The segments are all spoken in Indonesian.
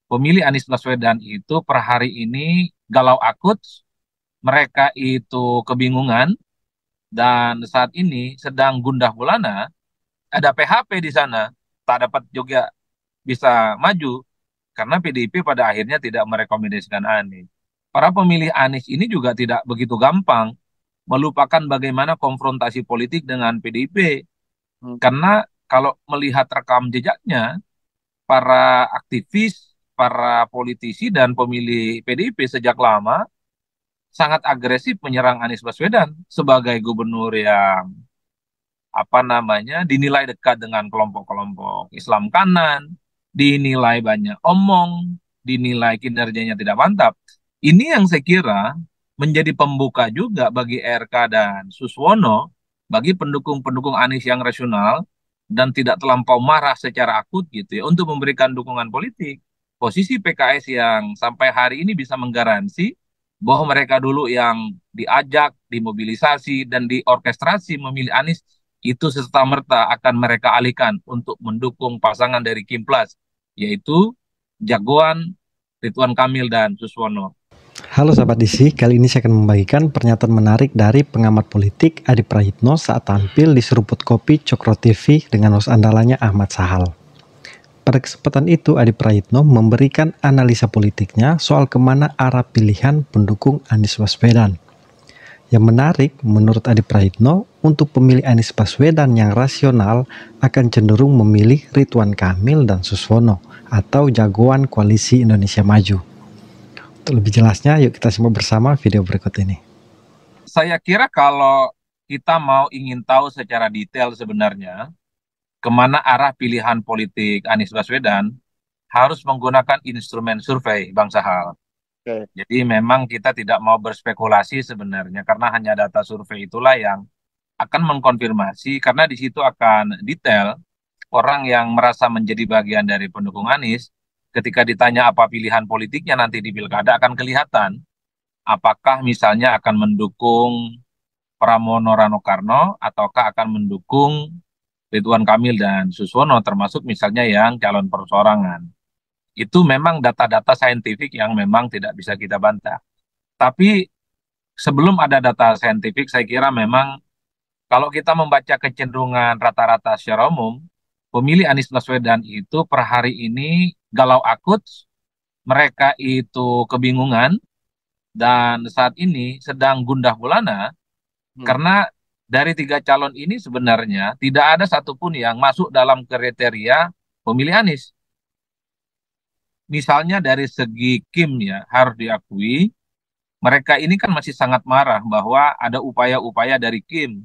pemilih Anies Baswedan itu per hari ini galau akut, mereka itu kebingungan, dan saat ini sedang gundah gulana, ada PHP di sana, tak dapat juga bisa maju, karena PDIP pada akhirnya tidak merekomendasikan Anies. Para pemilih Anies ini juga tidak begitu gampang melupakan bagaimana konfrontasi politik dengan PDIP, Hmm. karena kalau melihat rekam jejaknya, para aktivis, para politisi dan pemilih PDIP sejak lama sangat agresif menyerang Anies Baswedan sebagai gubernur yang dinilai dekat dengan kelompok-kelompok Islam kanan, dinilai banyak omong, dinilai kinerjanya tidak mantap. Ini yang saya kira menjadi pembuka juga bagi RK dan Suswono, bagi pendukung-pendukung Anies yang rasional dan tidak terlampau marah secara akut gitu ya untuk memberikan dukungan politik. Posisi PKS yang sampai hari ini bisa menggaransi bahwa mereka dulu yang diajak, dimobilisasi, dan diorkestrasi memilih Anies itu serta-merta akan mereka alihkan untuk mendukung pasangan dari Kim Plus, yaitu jagoan Ridwan Kamil dan Suswono. Halo sahabat DC, kali ini saya akan membagikan pernyataan menarik dari pengamat politik Adi Prayitno saat tampil di Seruput Kopi Cokro TV dengan host andalanya Ahmad Sahal. Pada kesempatan itu, Adi Prayitno memberikan analisa politiknya soal kemana arah pilihan pendukung Anies Baswedan. Yang menarik, menurut Adi Prayitno, untuk pemilih Anies Baswedan yang rasional akan cenderung memilih Ridwan Kamil dan Suswono atau jagoan koalisi Indonesia Maju. Untuk lebih jelasnya, yuk kita simak bersama video berikut ini. Saya kira kalau kita mau ingin tahu secara detail sebenarnya kemana arah pilihan politik Anies Baswedan, harus menggunakan instrumen survei, Bang Sahal. Oke. Jadi memang kita tidak mau berspekulasi sebenarnya, karena hanya data survei itulah yang akan mengkonfirmasi, karena di situ akan detail orang yang merasa menjadi bagian dari pendukung Anies, ketika ditanya apa pilihan politiknya nanti di pilkada akan kelihatan. Apakah misalnya akan mendukung Pramono Rano Karno, ataukah akan mendukung Ridwan Kamil dan Suswono, termasuk misalnya yang calon perseorangan. Itu memang data-data saintifik yang memang tidak bisa kita bantah. Tapi sebelum ada data saintifik, saya kira memang kalau kita membaca kecenderungan rata-rata secara umum, pemilih Anies Baswedan itu per hari ini galau akut, mereka itu kebingungan, dan saat ini sedang gundah gulana, Hmm. karena dari tiga calon ini sebenarnya tidak ada satupun yang masuk dalam kriteria pemilih Anies. Misalnya dari segi Kim ya, harus diakui, mereka ini kan masih sangat marah bahwa ada upaya-upaya dari Kim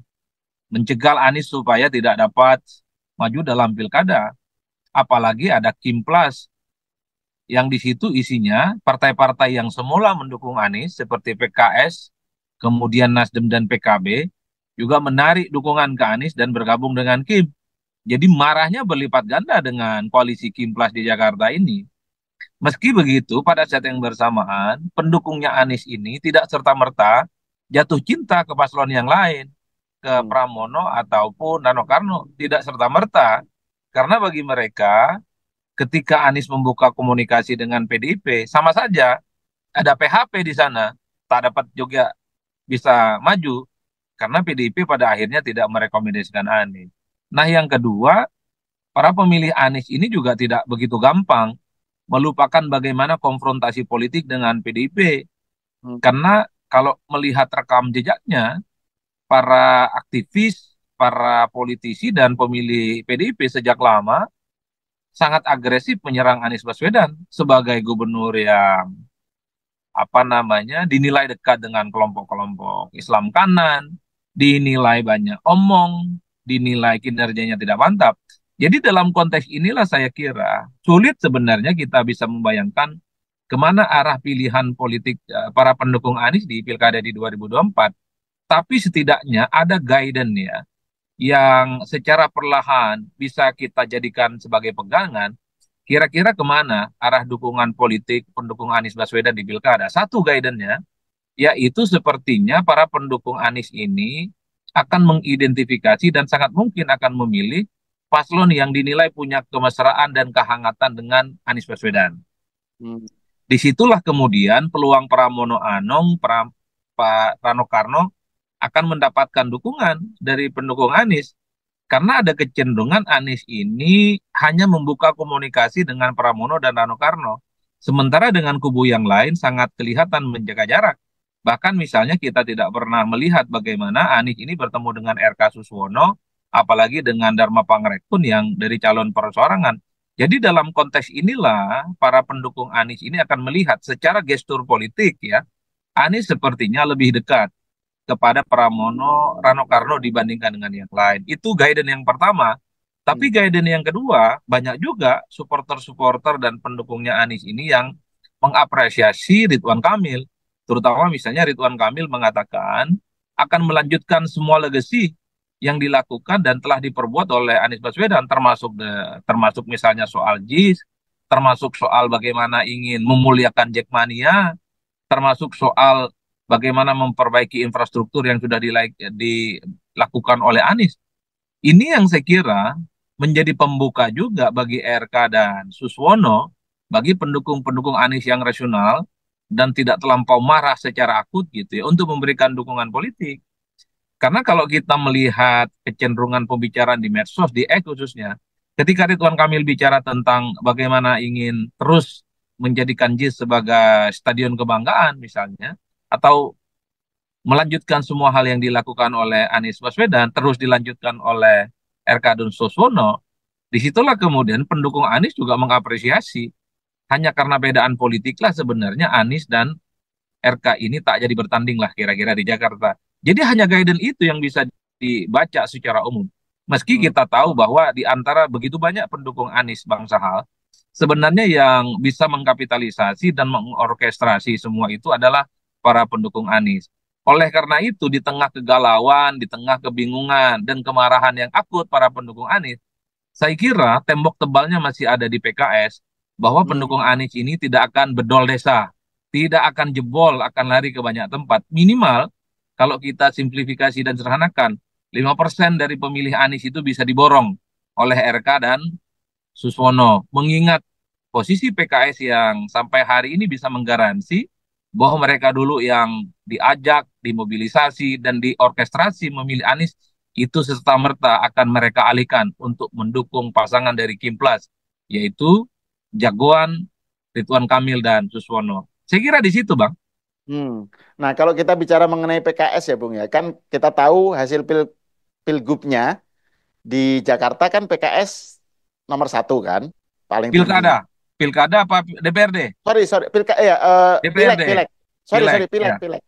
mencegal Anies supaya tidak dapat maju dalam pilkada. Apalagi ada Kim Plus yang di situ isinya partai-partai yang semula mendukung Anies seperti PKS, kemudian Nasdem dan PKB juga menarik dukungan ke Anies dan bergabung dengan Kim. Jadi marahnya berlipat ganda dengan koalisi Kim Plus di Jakarta ini. Meski begitu, pada saat yang bersamaan, pendukungnya Anies ini tidak serta-merta jatuh cinta ke paslon yang lain, ke Hmm. Pramono ataupun Rano Karno. Tidak serta-merta, karena bagi mereka, ketika Anies membuka komunikasi dengan PDIP, sama saja ada PHP di sana, tak dapat juga bisa maju, karena PDIP pada akhirnya tidak merekomendasikan Anies. Nah, yang kedua, para pemilih Anies ini juga tidak begitu gampang melupakan bagaimana konfrontasi politik dengan PDIP. Hmm. Karena kalau melihat rekam jejaknya, para aktivis, para politisi dan pemilih PDIP sejak lama sangat agresif menyerang Anies Baswedan sebagai gubernur yang dinilai dekat dengan kelompok-kelompok Islam kanan, dinilai banyak omong, dinilai kinerjanya tidak mantap. Jadi dalam konteks inilah saya kira sulit sebenarnya kita bisa membayangkan kemana arah pilihan politik para pendukung Anies di pilkada di 2024. Tapi setidaknya ada guidance ya, yang secara perlahan bisa kita jadikan sebagai pegangan, kira-kira kemana arah dukungan politik pendukung Anies Baswedan di pilkada. Satu guidance-nya, yaitu sepertinya para pendukung Anies ini akan mengidentifikasi dan sangat mungkin akan memilih paslon yang dinilai punya kemesraan dan kehangatan dengan Anies Baswedan. Hmm. Disitulah kemudian peluang Pramono Anung, Pak Rano Karno akan mendapatkan dukungan dari pendukung Anies. Karena ada kecenderungan Anies ini hanya membuka komunikasi dengan Pramono dan Rano Karno. Sementara dengan kubu yang lain sangat kelihatan menjaga jarak. Bahkan misalnya kita tidak pernah melihat bagaimana Anies ini bertemu dengan RK Suswono, apalagi dengan Dharma Pangrekun yang dari calon perseorangan. Jadi dalam konteks inilah para pendukung Anies ini akan melihat secara gestur politik ya, Anies sepertinya lebih dekat kepada Pramono Rano Karno dibandingkan dengan yang lain. Itu guidance yang pertama. Tapi Hmm. guidance yang kedua, banyak juga supporter-supporter dan pendukungnya Anies ini yang mengapresiasi Ridwan Kamil. Terutama misalnya Ridwan Kamil mengatakan akan melanjutkan semua legacy yang dilakukan dan telah diperbuat oleh Anies Baswedan, termasuk misalnya soal JIS, termasuk soal bagaimana ingin memuliakan Jackmania, termasuk soal bagaimana memperbaiki infrastruktur yang sudah dilakukan oleh Anies. Ini yang saya kira menjadi pembuka juga bagi RK dan Suswono, bagi pendukung-pendukung Anies yang rasional dan tidak terlampau marah secara akut gitu ya, untuk memberikan dukungan politik. Karena kalau kita melihat kecenderungan pembicaraan di medsos, di X khususnya, ketika Ridwan Kamil bicara tentang bagaimana ingin terus menjadikan JIS sebagai stadion kebanggaan misalnya, atau melanjutkan semua hal yang dilakukan oleh Anies Baswedan, terus dilanjutkan oleh RK dan Suswono, disitulah kemudian pendukung Anies juga mengapresiasi. Hanya karena bedaan politik lah sebenarnya Anies dan RK ini tak jadi bertanding lah kira-kira di Jakarta. Jadi hanya guidance itu yang bisa dibaca secara umum. Meski Hmm. kita tahu bahwa di antara begitu banyak pendukung Anies Bang Sahal, sebenarnya yang bisa mengkapitalisasi dan mengorkestrasi semua itu adalah para pendukung Anies. Oleh karena itu, di tengah kegalauan, di tengah kebingungan, dan kemarahan yang akut para pendukung Anies, saya kira tembok tebalnya masih ada di PKS, bahwa pendukung Hmm. Anies ini tidak akan bedol desa, tidak akan jebol, akan lari ke banyak tempat. Minimal, kalau kita simplifikasi dan sederhanakan, 5% dari pemilih Anies itu bisa diborong oleh RK dan Suswono. Mengingat posisi PKS yang sampai hari ini bisa menggaransi bahwa mereka dulu yang diajak, dimobilisasi, dan diorkestrasi memilih Anies, itu serta-merta akan mereka alihkan untuk mendukung pasangan dari Kim Plus, yaitu jagoan Ridwan Kamil dan Suswono. Saya kira di situ, Bang. Hmm. Nah, kalau kita bicara mengenai PKS ya, Bung ya, kan kita tahu hasil pilgubnya di Jakarta kan PKS nomor satu kan, paling tinggi. Pilkada. Pilkada apa DPRD? Sorry, pilek, DPRD. pilek. Sorry, Pileg, pilek, ya. pilek.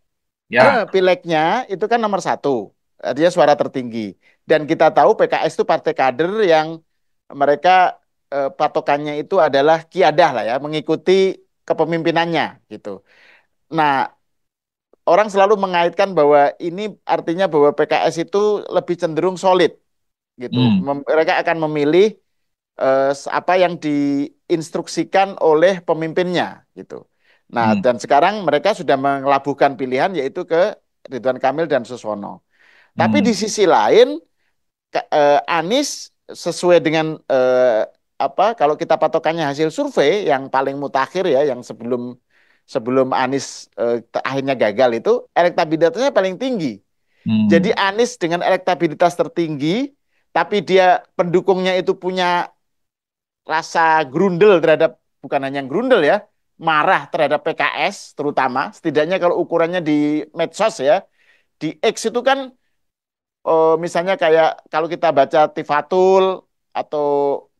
Ya. Pileknya itu kan nomor satu, dia suara tertinggi. Dan kita tahu PKS itu partai kader yang mereka patokannya itu adalah kiadah lah ya, mengikuti kepemimpinannya gitu. Nah, orang selalu mengaitkan bahwa ini artinya bahwa PKS itu lebih cenderung solid gitu. Hmm. Mereka akan memilih apa yang diinstruksikan oleh pemimpinnya gitu. Nah, Hmm. dan sekarang mereka sudah melabuhkan pilihan yaitu ke Ridwan Kamil dan Suswono. Tapi di Hmm. sisi lain Anies sesuai dengan apa kalau kita patokannya hasil survei yang paling mutakhir ya yang sebelum sebelum Anies akhirnya gagal itu elektabilitasnya paling tinggi. Jadi Hmm. Anies dengan elektabilitas tertinggi tapi dia pendukungnya itu punya rasa grundel terhadap bukan hanya grundel ya, marah terhadap PKS terutama setidaknya kalau ukurannya di medsos ya, di X itu kan misalnya kayak kalau kita baca Tifatul atau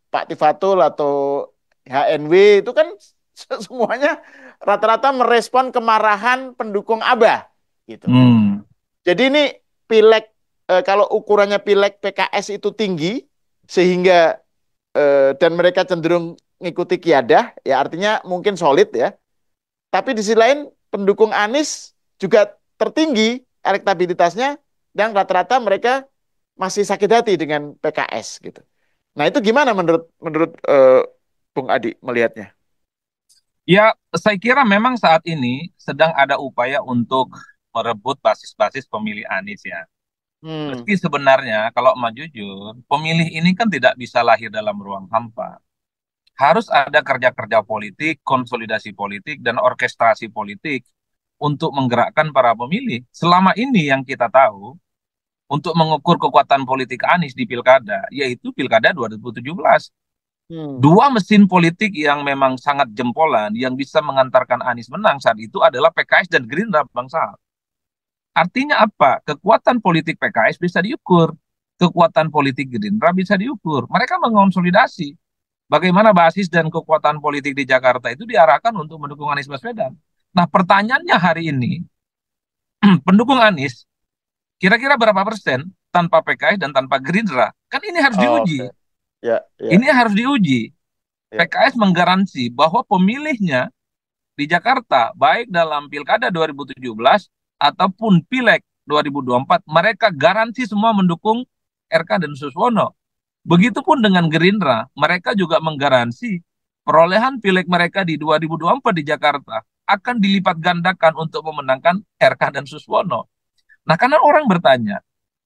Pak Tifatul atau HNW itu kan semuanya rata-rata merespon kemarahan pendukung Abah gitu. Hmm. Jadi ini pileg kalau ukurannya pileg PKS itu tinggi sehingga dan mereka cenderung ngikuti kiadah ya artinya mungkin solid ya. Tapi di sisi lain pendukung Anies juga tertinggi elektabilitasnya dan rata-rata mereka masih sakit hati dengan PKS gitu. Nah itu gimana menurut menurut Bung Adi melihatnya? Ya, saya kira memang saat ini sedang ada upaya untuk merebut basis-basis pemilih Anies ya. Hmm, Meski sebenarnya kalau mau jujur, pemilih ini kan tidak bisa lahir dalam ruang hampa. harus ada kerja-kerja politik, konsolidasi politik, dan orkestrasi politik untuk menggerakkan para pemilih. Selama ini yang kita tahu, untuk mengukur kekuatan politik Anies di pilkada, yaitu pilkada 2017. Hmm. Dua mesin politik yang memang sangat jempolan, yang bisa mengantarkan Anies menang saat itu adalah PKS dan Gerindra, Bang Sahal. Artinya apa? Kekuatan politik PKS bisa diukur, kekuatan politik Gerindra bisa diukur. Mereka mengonsolidasi bagaimana basis dan kekuatan politik di Jakarta itu diarahkan untuk mendukung Anies Baswedan. Nah, pertanyaannya hari ini, pendukung Anies kira-kira berapa persen tanpa PKS dan tanpa Gerindra? Kan ini harus Oke. diuji. Ya, ya, Ini harus diuji. ya. PKS menggaransi bahwa pemilihnya di Jakarta, baik dalam Pilkada 2017 ataupun Pileg 2024, mereka garansi semua mendukung RK dan Suswono. Begitupun dengan Gerindra, mereka juga menggaransi perolehan Pileg mereka di 2024 di Jakarta akan dilipat gandakan untuk memenangkan RK dan Suswono. Nah, karena orang bertanya,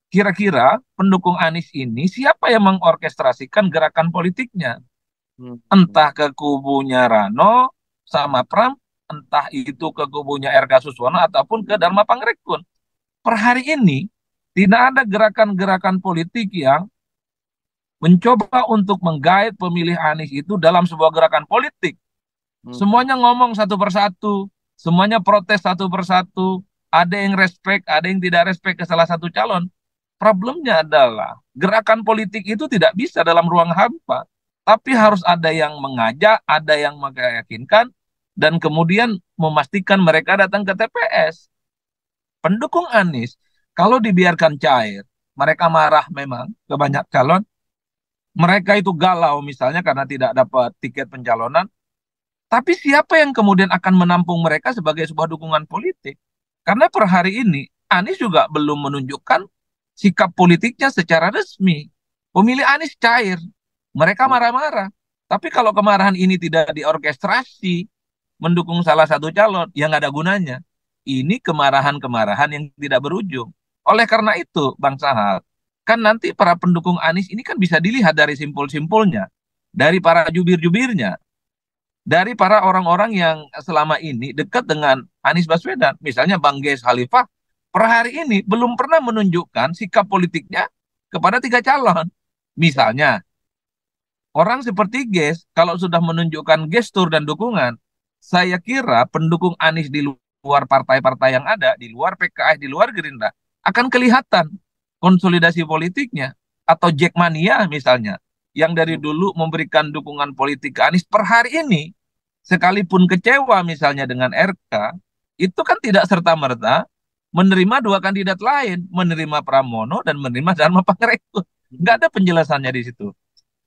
kira-kira pendukung Anies ini siapa yang mengorkestrasikan gerakan politiknya? Hmm. Entah ke kubunya Rano sama Pram, entah itu ke kubunya RK Suswono ataupun ke Dharma Pangrekun. Per hari ini tidak ada gerakan-gerakan politik yang mencoba untuk menggait pemilih Anies itu dalam sebuah gerakan politik. Hmm. Semuanya ngomong satu persatu, semuanya protes satu persatu, ada yang respect, ada yang tidak respect ke salah satu calon. Problemnya adalah gerakan politik itu tidak bisa dalam ruang hampa, tapi harus ada yang mengajak, ada yang meyakinkan, dan kemudian memastikan mereka datang ke TPS. Pendukung Anies, kalau dibiarkan cair, mereka marah memang ke banyak calon, mereka itu galau misalnya karena tidak dapat tiket pencalonan, tapi siapa yang kemudian akan menampung mereka sebagai sebuah dukungan politik? Karena per hari ini, Anies juga belum menunjukkan sikap politiknya secara resmi. Pemilih Anies cair, mereka marah-marah. Tapi kalau kemarahan ini tidak diorkestrasi, mendukung salah satu calon, yang nggak ada gunanya. Ini kemarahan-kemarahan yang tidak berujung. Oleh karena itu, Bang Sahal, kan nanti para pendukung Anies ini kan bisa dilihat dari simpul-simpulnya, dari para jubir-jubirnya, dari para orang-orang yang selama ini dekat dengan Anies Baswedan. Misalnya Bang Ges Khalifah, per hari ini belum pernah menunjukkan sikap politiknya kepada tiga calon. Misalnya, orang seperti Ges, kalau sudah menunjukkan gestur dan dukungan, saya kira pendukung Anies di luar partai-partai yang ada, di luar PKS, di luar Gerindra, akan kelihatan konsolidasi politiknya. Atau Jackmania misalnya, yang dari dulu memberikan dukungan politik ke Anies per hari ini, sekalipun kecewa misalnya dengan RK, itu kan tidak serta-merta menerima dua kandidat lain, menerima Pramono dan menerima Dharma Pangrekun. Nggak ada penjelasannya di situ.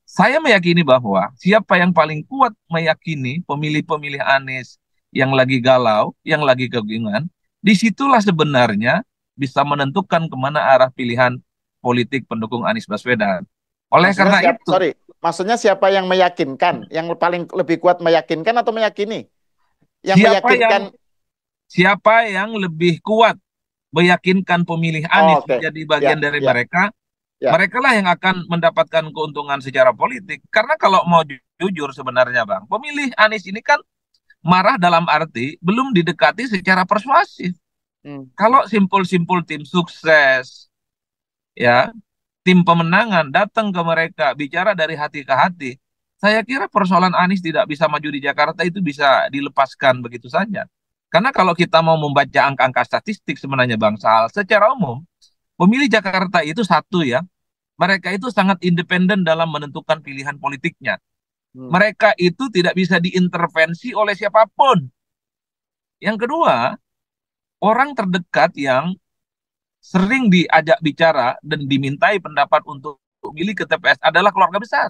Saya meyakini bahwa siapa yang paling kuat meyakini pemilih-pemilih Anies yang lagi galau, yang lagi kebingungan, disitulah sebenarnya bisa menentukan kemana arah pilihan politik pendukung Anies Baswedan. Oleh Maksudnya karena siapa, itu, sorry, maksudnya siapa yang meyakinkan? Yang paling lebih kuat meyakinkan atau meyakini? Yang siapa yang meyakinkan, siapa yang lebih kuat meyakinkan pemilih oh, Anies oke. menjadi Ya, bagian dari ya, mereka, ya. mereka lah yang akan mendapatkan keuntungan secara politik. Karena kalau mau jujur sebenarnya Bang, pemilih Anies ini kan marah dalam arti belum didekati secara persuasif. Hmm. Kalau simpul-simpul tim sukses, ya, tim pemenangan datang ke mereka, bicara dari hati ke hati, saya kira persoalan Anies tidak bisa maju di Jakarta itu bisa dilepaskan begitu saja. Karena kalau kita mau membaca angka-angka statistik sebenarnya Bang Sal, secara umum, pemilih Jakarta itu satu ya, mereka itu sangat independen dalam menentukan pilihan politiknya. Hmm. Mereka itu tidak bisa diintervensi oleh siapapun. Yang kedua, orang terdekat yang sering diajak bicara dan dimintai pendapat untuk memilih ke TPS adalah keluarga besar.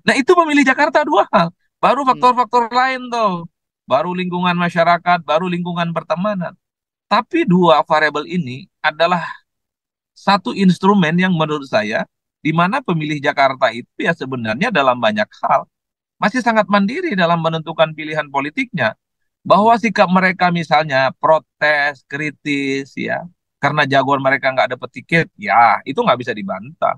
Nah, itu memilih Jakarta dua hal. Baru faktor-faktor lain tuh. Baru lingkungan masyarakat, baru lingkungan pertemanan. Tapi dua variabel ini adalah satu instrumen yang menurut saya, di mana pemilih Jakarta itu ya sebenarnya dalam banyak hal masih sangat mandiri dalam menentukan pilihan politiknya. Bahwa sikap mereka misalnya protes, kritis, ya, karena jagoan mereka nggak dapat tiket, ya itu nggak bisa dibantah.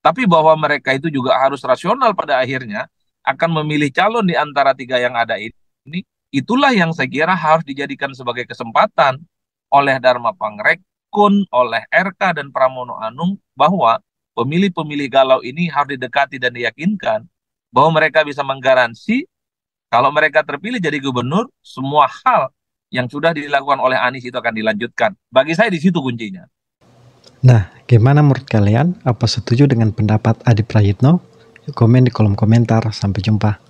Tapi bahwa mereka itu juga harus rasional pada akhirnya akan memilih calon di antara tiga yang ada ini, itulah yang saya kira harus dijadikan sebagai kesempatan oleh Dharma Pangrekun, oleh RK dan Pramono Anung, bahwa pemilih-pemilih galau ini harus didekati dan diyakinkan bahwa mereka bisa menggaransi kalau mereka terpilih jadi gubernur, semua hal yang sudah dilakukan oleh Anies itu akan dilanjutkan. Bagi saya di situ kuncinya. Nah, gimana menurut kalian? Apa setuju dengan pendapat Adi Prayitno? Komen di kolom komentar. Sampai jumpa.